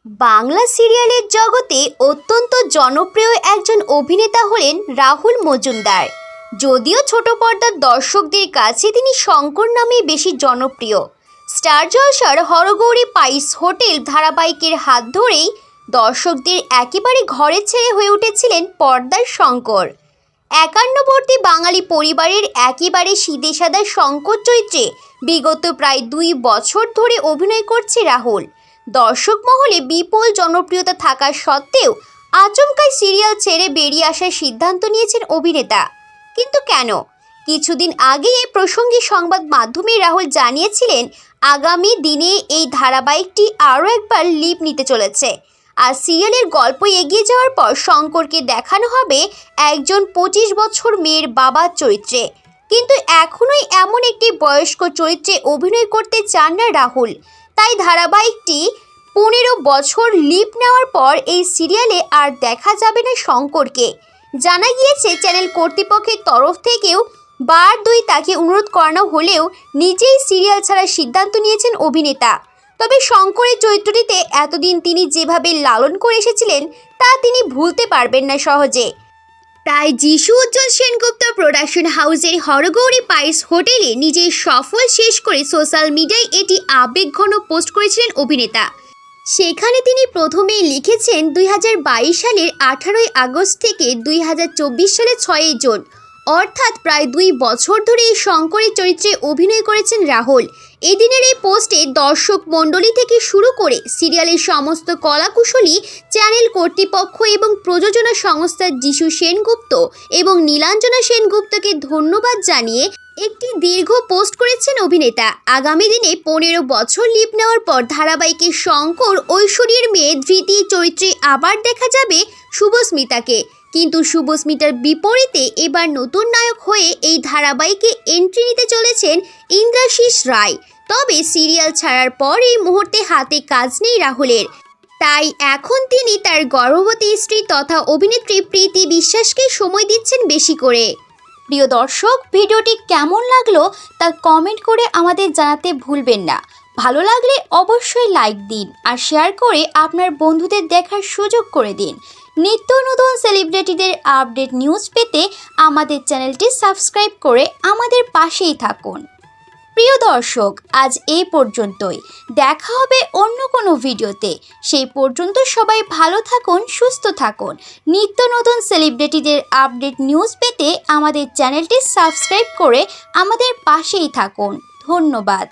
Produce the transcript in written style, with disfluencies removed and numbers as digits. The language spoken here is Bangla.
বাংলা সিরিয়ালের জগতে অত্যন্ত জনপ্রিয় একজন অভিনেতা হলেন রাহুল মজুমদার। যদিও ছোট পর্দার দর্শকদের কাছে তিনি শঙ্কর নামেই বেশি জনপ্রিয়। স্টার জলসার হরগৌরী পাইস হোটেল ধারাবাহিকের হাত ধরেই দর্শকদের একেবারে ঘরে ছেড়ে হয়ে উঠেছিলেন পর্দার শঙ্কর। একান্নবর্তী বাঙালি পরিবারের একেবারে সিদে সাদা শঙ্কর চরিত্রে বিগত প্রায় 2 বছর ধরে অভিনয় করছে রাহুল। দর্শক মহলে বিপুল জনপ্রিয়তা থাকা সত্ত্বেও আচমকাই সিরিয়াল ছেড়ে বেরিয়ে আসার সিদ্ধান্ত নিয়েছেন অভিনেতা। কিন্তু কেন? কিছুদিন আগে এই প্রসঙ্গে সংবাদ মাধ্যমে রাহুল জানিয়েছিলেন আগামী দিনে এই ধারাবাহিকটি আরও একবার লিপ নিতে চলেছে। আর সিরিয়ালের গল্প এগিয়ে যাওয়ার পর শঙ্করকে দেখানো হবে একজন 25 বছর মেয়ের বাবার চরিত্রে। কিন্তু এখনোই এমন একটি বয়স্ক চরিত্রে অভিনয় করতে চান না রাহুল। তাই ধারাবাহিকটি 15 বছর লিপ নেওয়ার পর এই সিরিয়ালে আর দেখা যাবে না শঙ্করকে। জানা গিয়েছে চ্যানেল কর্তৃপক্ষের তরফ থেকেও বার তাকে অনুরোধ করানো হলেও নিজেই সিরিয়াল ছাড়ার সিদ্ধান্ত নিয়েছেন অভিনেতা। তবে শঙ্করের চরিত্রটিতে এতদিন তিনি যেভাবে লালন করে এসেছিলেন তা তিনি ভুলতে পারবেন না সহজে। তাই যিশু উজ্জ্বল সেনগুপ্ত প্রোডাকশন হাউসের হরগৌরী পাইস হোটেলে নিজের সফল শেষ করে সোশ্যাল মিডিয়ায় এটি আবেগঘন পোস্ট করেছিলেন অভিনেতা। সেখানে তিনি প্রথমেই লিখেছেন 2022 সালের 18ই আগস্ট থেকে 2024 সালের 6ই জুন, অর্থাৎ প্রায় 2 বছর ধরে এই শঙ্করের চরিত্রে অভিনয় করেছেন রাহুল। এদিনের এই পোস্টে দর্শক মণ্ডলী থেকে শুরু করে সিরিয়ালের সমস্ত কলাকুশলী, চ্যানেল কর্তৃপক্ষ এবং প্রযোজনা সংস্থা যিশু সেনগুপ্ত এবং নীলাঞ্জনা সেনগুপ্তকে ধন্যবাদ জানিয়ে একটি দীর্ঘ পোস্ট করেছেন অভিনেতা। আগামী দিনে 15 বছর লিপ নেওয়ার পর ধারাবাহিকে শঙ্কর ঐশ্বরীর মেয়ে ধৃতি চরিত্রে আবার দেখা যাবে শুভস্মিতাকে। কিন্তু শুভস্মিতার বিপরীতে এবার নতুন নায়ক হয়ে এই ধারাবাহিকে এন্ট্রি নিতে চলেছেন ইন্দ্রাশিস রায়। তবে সিরিয়াল ছাড়ার পর এই মুহূর্তে হাতে কাজ নেই রাহুলের। তাই এখন তিনি তার গর্ভবতী স্ত্রী তথা অভিনেত্রী প্রীতি বিশ্বাসকে সময় দিচ্ছেন বেশি করে। প্রিয় দর্শক, ভিডিওটি কেমন লাগলো তা কমেন্ট করে আমাদের জানাতে ভুলবেন না। ভালো লাগলে অবশ্যই লাইক দিন আর শেয়ার করে আপনার বন্ধুদের দেখার সুযোগ করে দিন। নিত্য নতুন সেলিব্রিটিদের আপডেট নিউজ পেতে আমাদের চ্যানেলটি সাবস্ক্রাইব করে আমাদের পাশেই থাকুন। প্রিয় দর্শক, আজ এই পর্যন্তই। দেখা হবে অন্য কোনো ভিডিওতে। সেই পর্যন্ত সবাই ভালো থাকুন, সুস্থ থাকুন। নিত্য নতুন সেলিব্রিটিদের আপডেট নিউজ পেতে আমাদের চ্যানেলটি সাবস্ক্রাইব করে আমাদের পাশেই থাকুন। ধন্যবাদ।